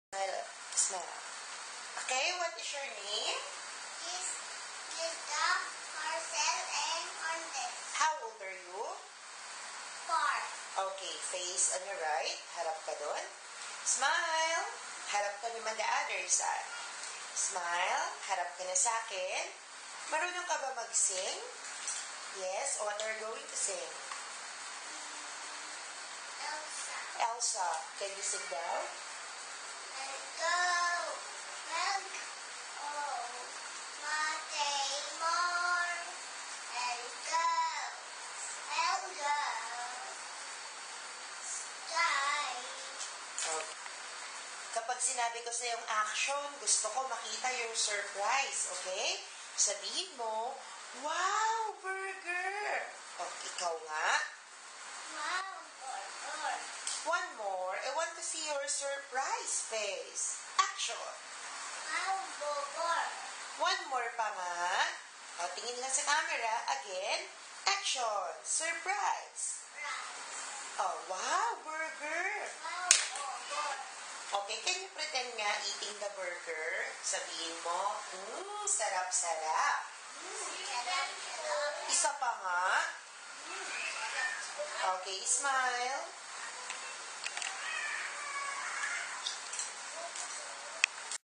Smile. Okay, what is your name? Gilda Marcel and Ornes. How old are you? 4. Okay, face on your right. Harap ka doon. Smile. Harap ka naman the other side. Smile. Harap ka na sa akin. Marunong ka ba mag-sing? Yes. What are you going to sing? Elsa. Elsa, can you sit down? Let go. Let go. Matay more. Let go. Let go. Sky. Okay. Kapag sinabi ko sa yung action, gusto ko makita yung surprise, okay? Sabihin mo, wow, burger! O, ikaw nga. Wow, burger. One more, I want to see your surprise face. Action! Wow, burger. One more pa nga. O, tingin lang sa camera. Again, action! Surprise! Rice. Oh, wow, burger! Wow, burger. Okay, can you pretend nga eating the burger? Sabihin mo, sarap-sarap. Sarap, sarap. Isa pa nga. Okay, smile.